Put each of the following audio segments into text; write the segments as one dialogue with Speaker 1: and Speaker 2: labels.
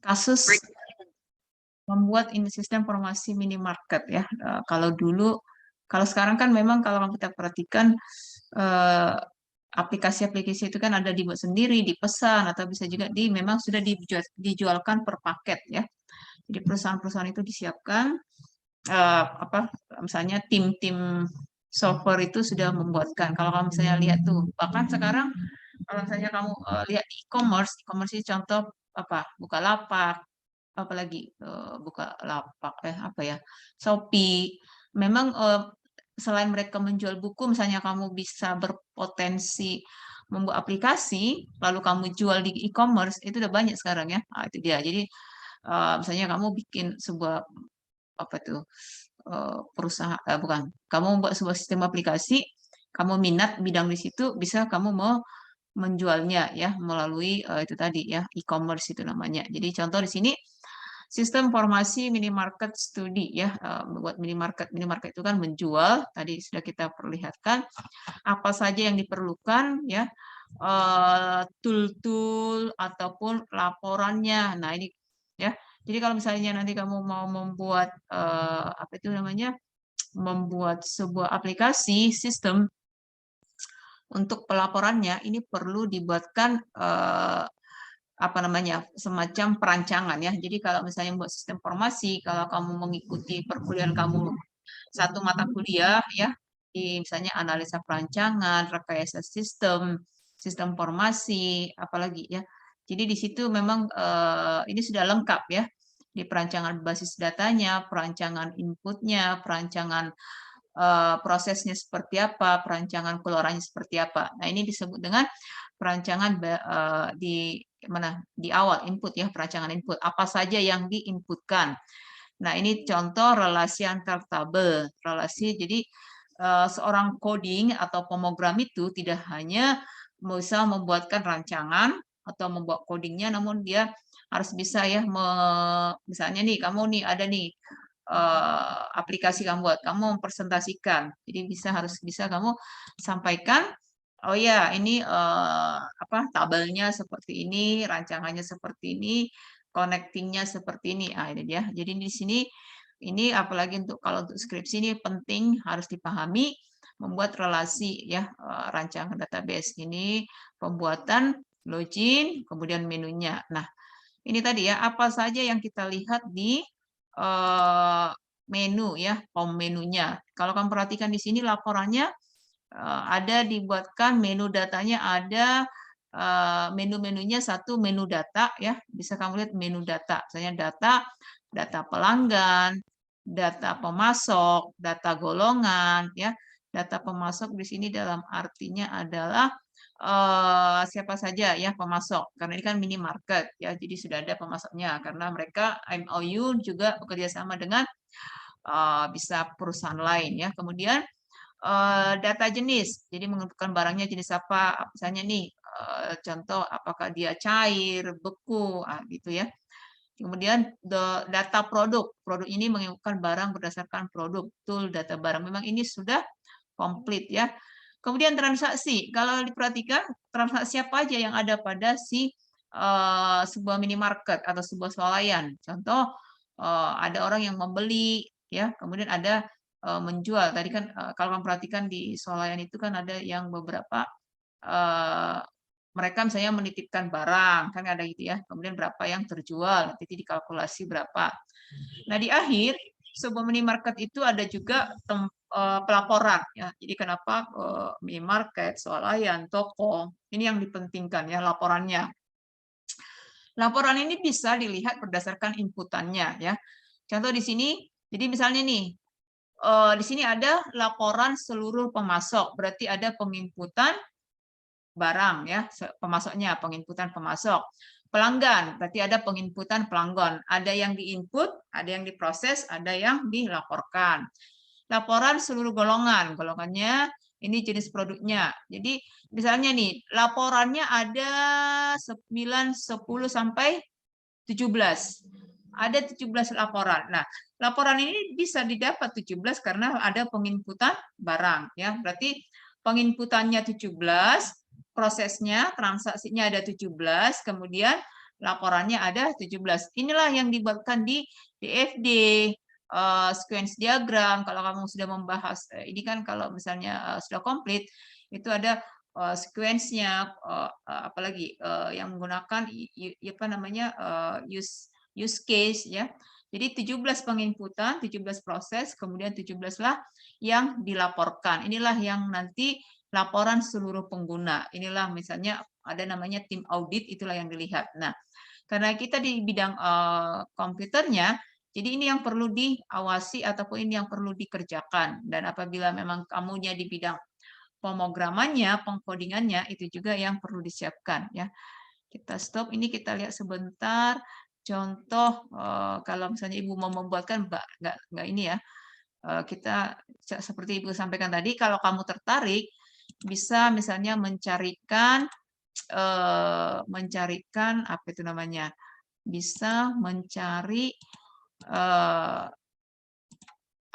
Speaker 1: kasus membuat ini sistem informasi minimarket ya. Kalau sekarang kan memang kalau kita perhatikan eh, aplikasi-aplikasi itu kan ada dibuat sendiri, dipesan atau bisa juga memang sudah dijualkan per paket ya. Jadi perusahaan-perusahaan itu disiapkan apa misalnya tim-tim software itu sudah membuatkan. Kalau kamu misalnya lihat tuh, bahkan sekarang kalau misalnya kamu lihat di e-commerce ini contoh apa? Bukalapak, apalagi Bukalapak apa ya? Shopee. Memang selain mereka menjual buku, misalnya kamu bisa berpotensi membuat aplikasi, lalu kamu jual di e-commerce, itu udah banyak sekarang ya. Nah, itu dia. Jadi misalnya kamu bikin sebuah apa tuh perusahaan bukan kamu membuat sebuah sistem aplikasi, kamu minat bidang di situ, bisa kamu mau menjualnya ya melalui itu tadi ya e-commerce itu namanya. Jadi contoh di sini sistem informasi minimarket studi ya, buat minimarket itu kan menjual, tadi sudah kita perlihatkan apa saja yang diperlukan ya, tool-tool ataupun laporannya. Nah ini ya, jadi kalau misalnya nanti kamu mau membuat apa itu namanya, membuat sebuah aplikasi sistem untuk pelaporannya, ini perlu dibuatkan apa namanya, semacam perancangan ya. Jadi kalau misalnya membuat sistem informasi, kalau kamu mengikuti perkuliahan kamu satu mata kuliah ya, di misalnya analisa perancangan, rekayasa sistem, sistem informasi, apalagi ya. Jadi di situ memang ini sudah lengkap ya, di perancangan basis datanya, perancangan inputnya, perancangan prosesnya seperti apa, perancangan keluarannya seperti apa. Nah, ini disebut dengan perancangan di awal input ya, perancangan input. Apa saja yang diinputkan. Nah, ini contoh relasi antar tabel. Relasi, jadi seorang coding atau pemrogram itu tidak hanya bisa membuatkan rancangan atau membuat codingnya, namun dia harus bisa ya, misalnya nih, kamu nih ada nih aplikasi kamu buat, kamu mempresentasikan. Jadi harus bisa kamu sampaikan, oh ya ini apa tabelnya seperti ini, rancangannya seperti ini, connectingnya seperti ini. Ah, ini dia. Jadi di sini ini apalagi kalau untuk skripsi ini penting harus dipahami membuat relasi ya, rancangan database ini, pembuatan login, kemudian menunya. Nah, ini tadi ya, apa saja yang kita lihat di menu ya, home menunya. Kalau kamu perhatikan di sini laporannya ada dibuatkan menu datanya, ada menu-menunya, satu menu data ya, bisa kamu lihat menu data, misalnya data pelanggan, data pemasok, data golongan ya. Data pemasok di sini dalam artinya adalah siapa saja ya pemasok, karena ini kan minimarket ya, jadi sudah ada pemasoknya karena mereka MOU juga bekerja sama dengan bisa perusahaan lain ya. Kemudian data jenis, jadi menentukan barangnya jenis apa, misalnya nih contoh apakah dia cair, beku, gitu ya. Kemudian data produk, produk ini menginfokan barang berdasarkan produk, tool data barang. Memang ini sudah komplit ya. Kemudian transaksi, kalau diperhatikan transaksi apa aja yang ada pada sebuah minimarket atau sebuah swalayan. Contoh ada orang yang membeli ya, kemudian ada menjual. Tadi kan kalau kamu perhatikan di swalayan itu kan ada yang beberapa mereka misalnya menitipkan barang kan ada gitu ya. Kemudian berapa yang terjual, nanti dikalkulasi berapa. Nah, di akhir sebuah minimarket itu ada juga pelaporan ya. Jadi kenapa minimarket, swalayan, toko ini yang dipentingkan ya laporannya. Laporan ini bisa dilihat berdasarkan inputannya ya. Contoh di sini, jadi misalnya nih di sini ada laporan seluruh pemasok, berarti ada penginputan barang ya, pemasoknya, penginputan pemasok. Pelanggan, berarti ada penginputan pelanggan. Ada yang diinput, ada yang diproses, ada yang dilaporkan. Laporan seluruh golongan, golongannya ini jenis produknya. Jadi misalnya nih, laporannya ada 9, 10 sampai 17. Ada 17 laporan. Nah, laporan ini bisa didapat 17 karena ada penginputan barang ya. Berarti penginputannya 17, prosesnya, transaksinya ada 17, kemudian laporannya ada 17. Inilah yang dibuatkan di DFD, sequence diagram. Kalau kamu sudah membahas, ini kan kalau misalnya sudah komplit, itu ada sequence-nya, apalagi yang menggunakan apa namanya use case ya. Jadi 17 penginputan, 17 proses, kemudian 17 lah yang dilaporkan. Inilah yang nanti laporan seluruh pengguna. Inilah misalnya ada namanya tim audit, itulah yang dilihat. Nah, karena kita di bidang komputernya, jadi ini yang perlu diawasi ataupun ini yang perlu dikerjakan. Dan apabila memang kamunya di bidang pemrogramannya, pengkodingannya, itu juga yang perlu disiapkan ya. Kita stop, ini kita lihat sebentar. Contoh, kalau misalnya Ibu mau membuatkan, nggak ini ya, kita seperti Ibu sampaikan tadi, kalau kamu tertarik, bisa misalnya mencarikan apa itu namanya, bisa mencari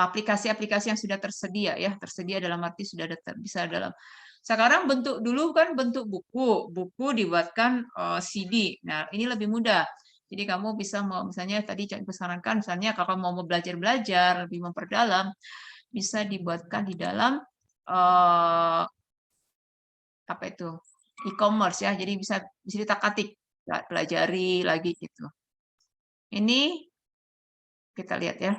Speaker 1: aplikasi-aplikasi yang sudah tersedia ya, tersedia dalam arti sudah ada bisa dalam. Sekarang bentuk dulu kan bentuk buku dibuatkan CD. Nah, ini lebih mudah. Jadi kamu bisa misalnya tadi Ibu sarankan misalnya kalau kamu mau belajar lebih memperdalam, bisa dibuatkan di dalam apa itu e-commerce ya. Jadi bisa ditak-atik, pelajari lagi gitu. Ini kita lihat ya.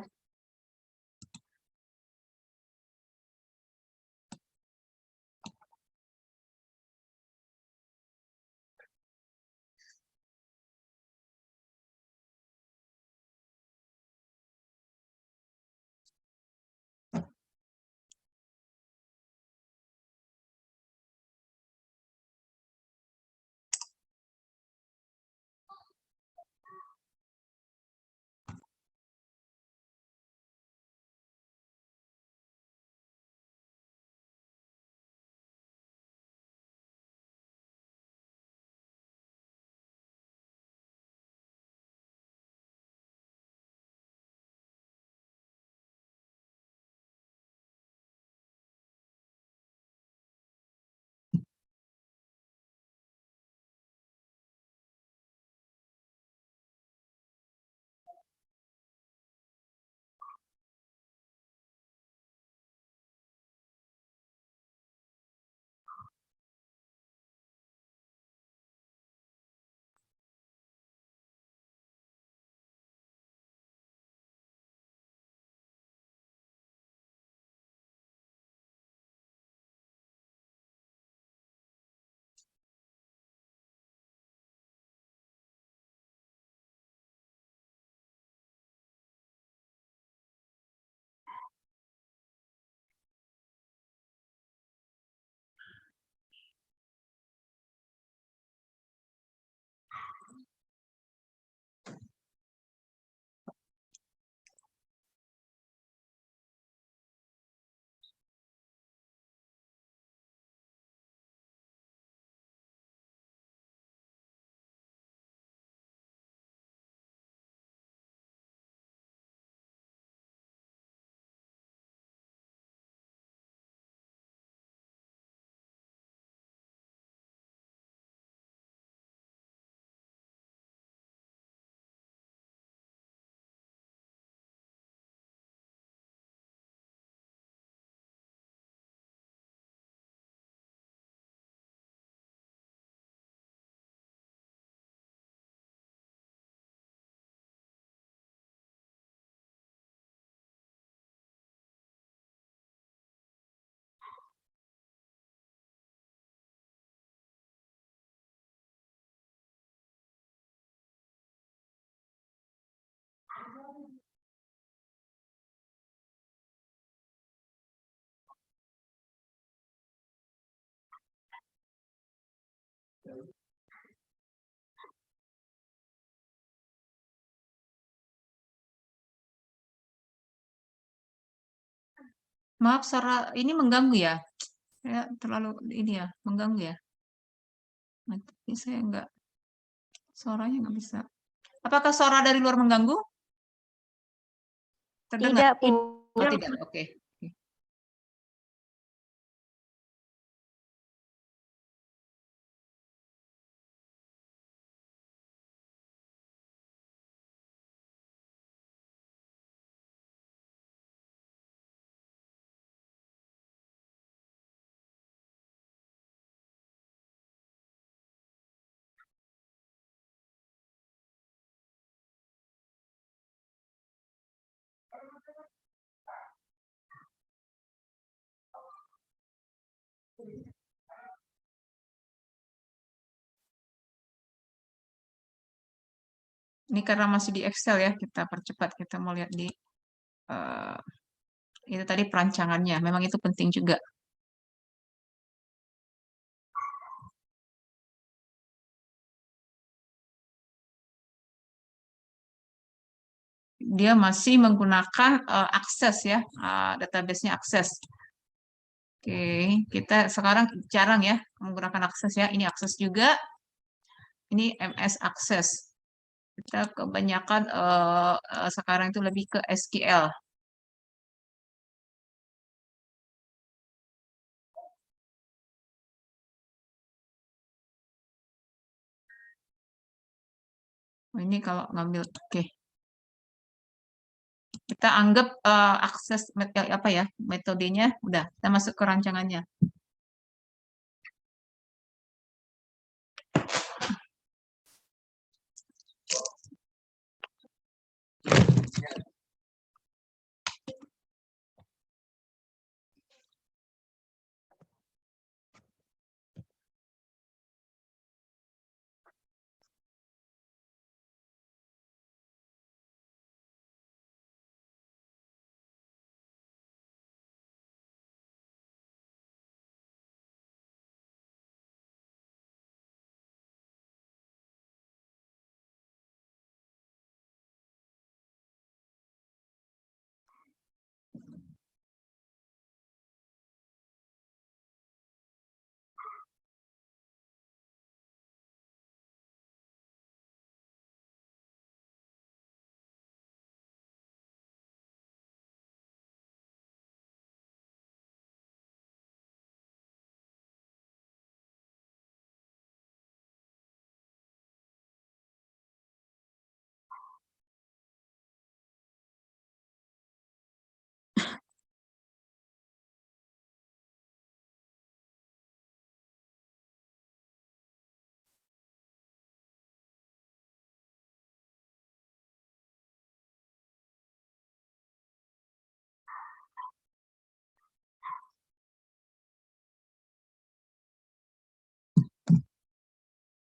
Speaker 1: Maaf, suara ini mengganggu ya. Saya terlalu ini ya, mengganggu ya. Nanti saya suaranya nggak bisa. Apakah suara dari luar mengganggu? Terdengar?
Speaker 2: Tidak, Bu.
Speaker 1: Oh, tidak. Oke. Ini karena masih di Excel ya, kita percepat. Kita mau lihat di eh, itu tadi perancangannya. Memang itu penting juga. Dia masih menggunakan akses ya, database-nya akses. Oke, kita sekarang jarang ya menggunakan akses ya. Ini akses juga, ini MS akses. Kita kebanyakan sekarang itu lebih ke SQL. Ini kalau ngambil, oke. Kita anggap akses apa ya metodenya, udah kita masuk ke rancangannya.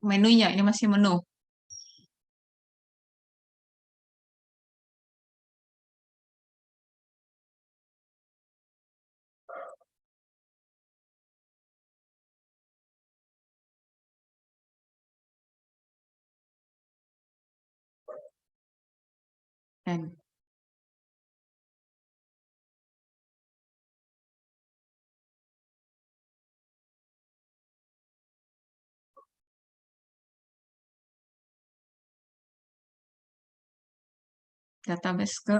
Speaker 1: Menunya ini masih menu. Dan database ke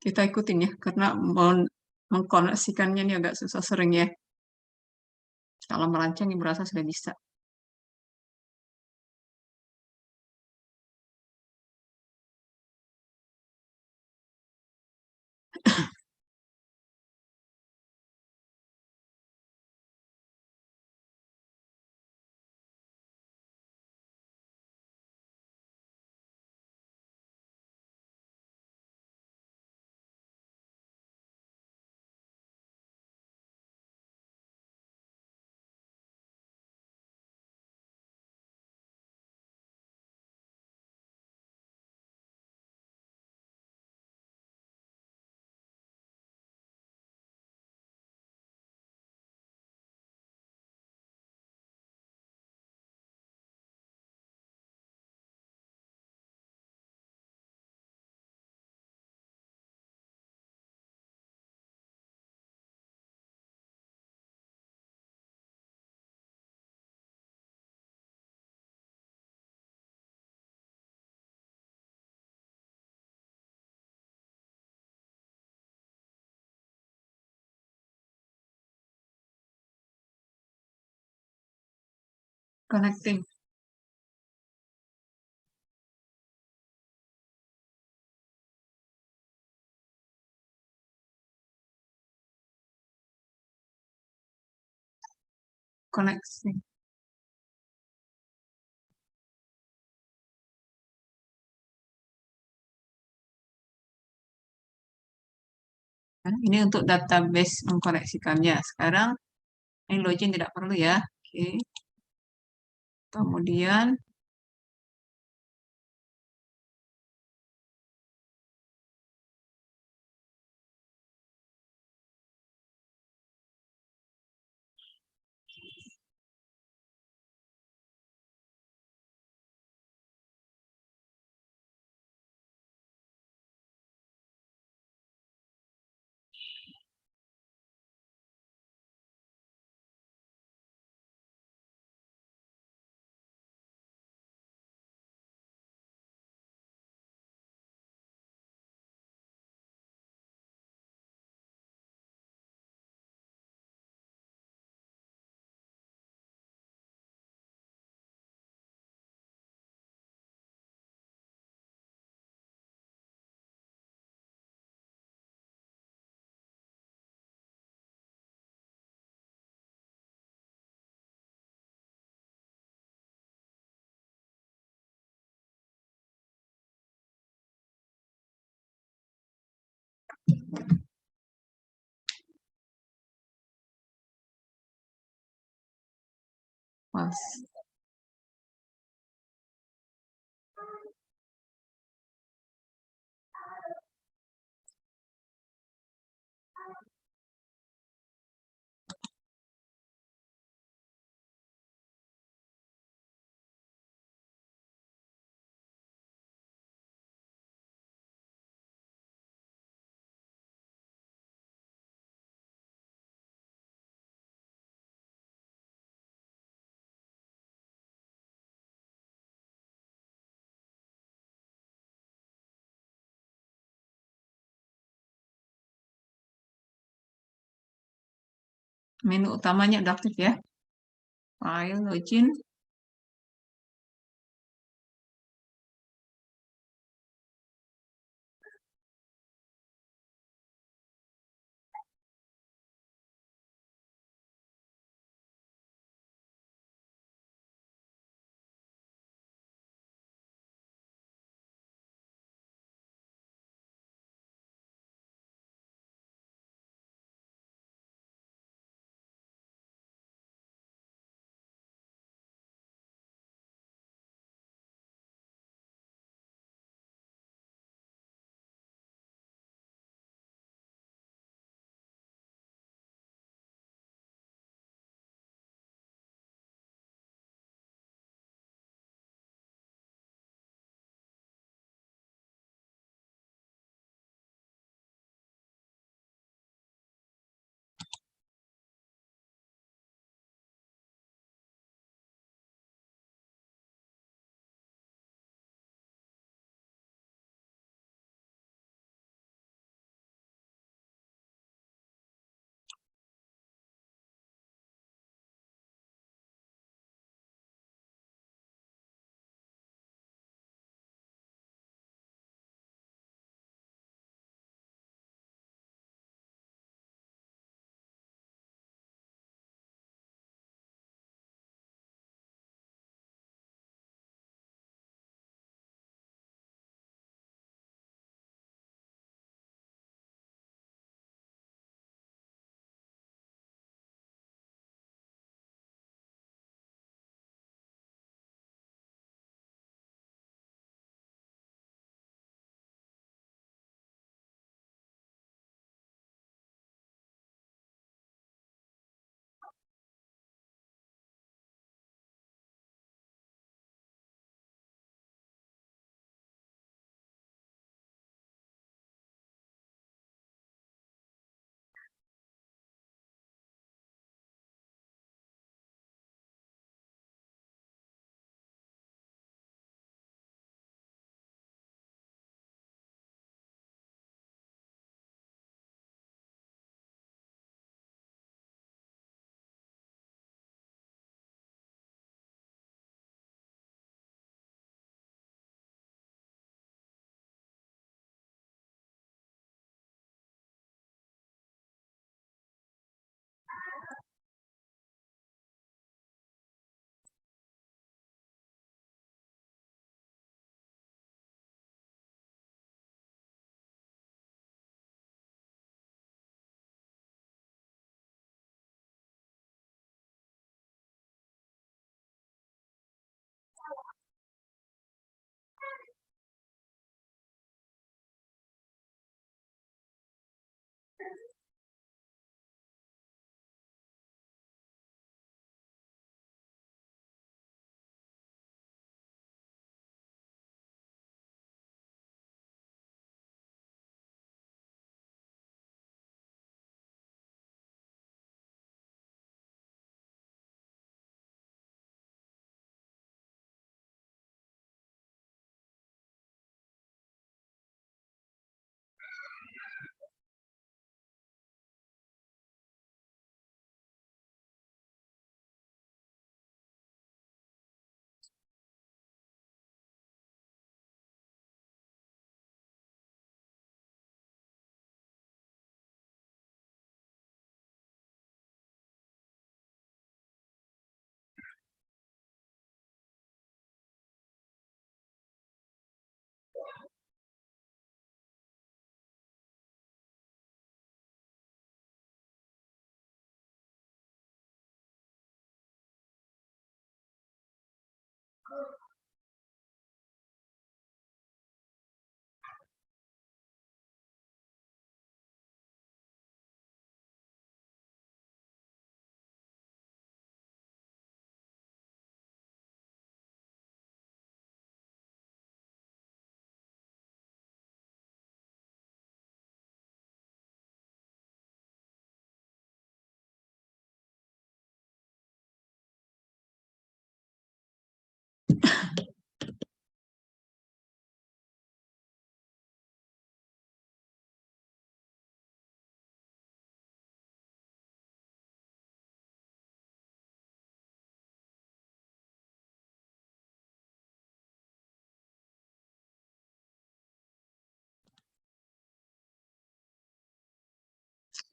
Speaker 1: kita ikutin ya, karena mau mengkoneksikannya ini agak susah sering ya. Kalau merancang ibu rasa sudah bisa. Connecting, koneksi. Nah, ini untuk database mengkoneksikannya. Sekarang ini login tidak perlu ya. Oke. Kemudian pas. Menu utamanya udah aktif ya. File, login.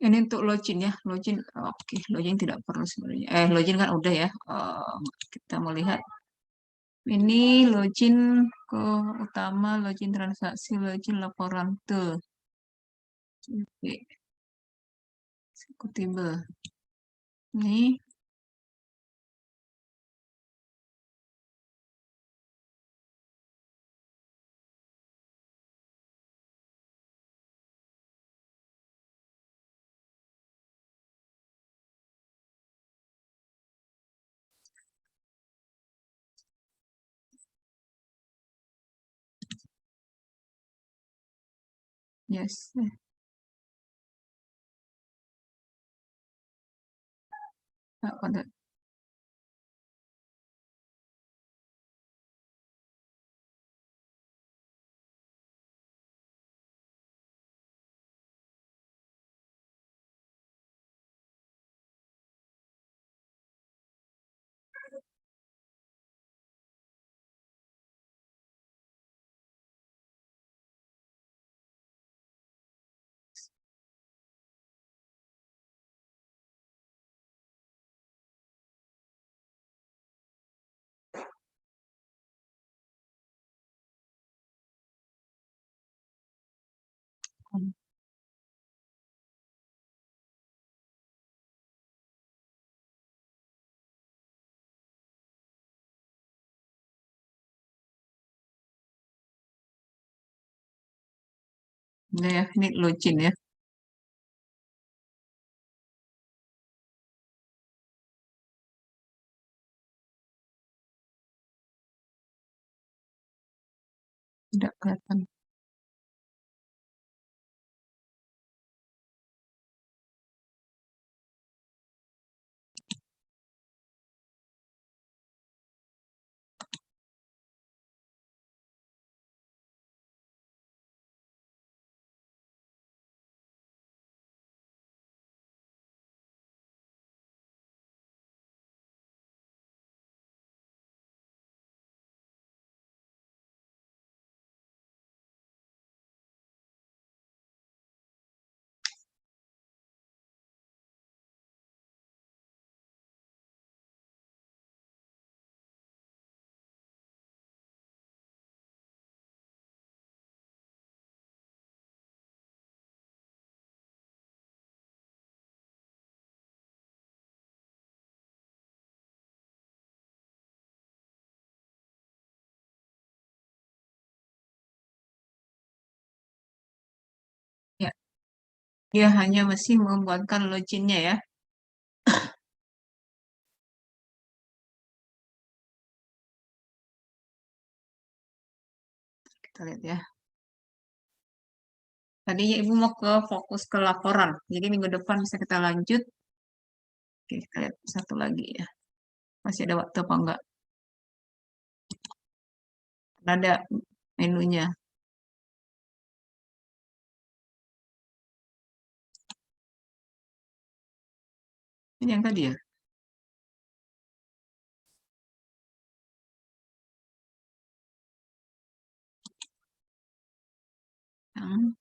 Speaker 1: Ini untuk login ya, login. Oke, login tidak perlu sebenarnya. Login kan udah ya. Kita mau lihat ini login ke utama, login transaksi, login laporan tuh. Oke, executable. Ini, yes. Pada, udah ya, ini login ya. Tidak kelihatan. Ya, dia hanya masih membuatkan loginnya ya. Kita lihat ya. Tadinya Ibu mau ke fokus ke laporan. Jadi minggu depan bisa kita lanjut. Oke, kita lihat satu lagi ya. Masih ada waktu apa enggak? Ada menunya. Ini yang tadi ya. Yang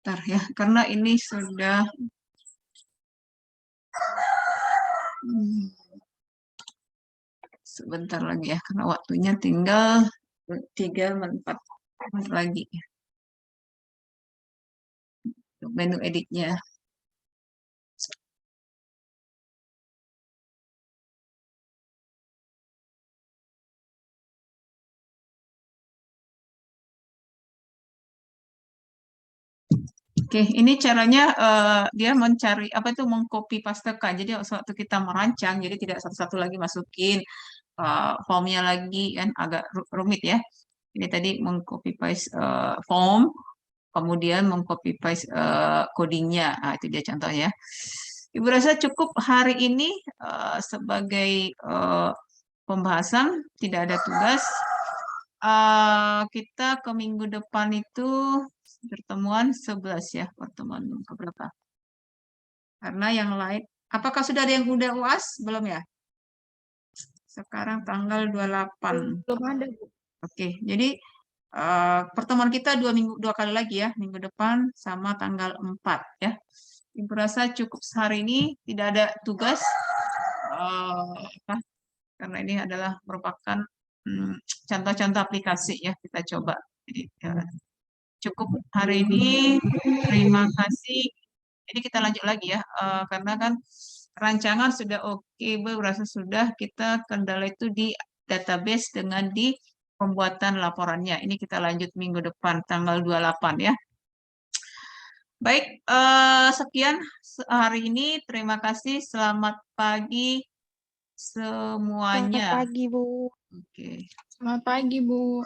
Speaker 1: Bentar ya, karena ini sudah sebentar lagi ya, karena waktunya tinggal 3-4 menit lagi ya, menu editnya. Oke, ini caranya dia mencari apa itu mengcopy pastekan. Jadi waktu kita merancang, jadi tidak satu-satu lagi masukin formnya lagi kan agak rumit ya. Ini tadi mengcopy paste form, kemudian mengcopy paste codingnya. Nah, itu dia contohnya. Ibu rasa cukup hari ini sebagai pembahasan, tidak ada tugas. Kita ke minggu depan itu pertemuan 11 ya, pertemuan keberapa? Karena yang lain, apakah sudah ada yang udah UAS? Belum ya? Sekarang tanggal 28.
Speaker 2: Belum ada, Bu.
Speaker 1: Oke, jadi pertemuan kita 2 kali lagi ya, minggu depan sama tanggal 4 ya. Ibu rasa cukup sehari ini, tidak ada tugas. Apa? Karena ini adalah merupakan contoh-contoh aplikasi ya, kita coba. Jadi, cukup hari ini. Terima kasih. Jadi kita lanjut lagi ya, karena kan rancangan sudah oke, berasa sudah kita kendala itu di database dengan di pembuatan laporannya. Ini kita lanjut minggu depan tanggal 28 ya. Baik, sekian hari ini. Terima kasih. Selamat pagi
Speaker 2: Selamat
Speaker 1: semuanya.
Speaker 2: pagi, Bu.
Speaker 1: Oke.
Speaker 2: Selamat pagi, Bu.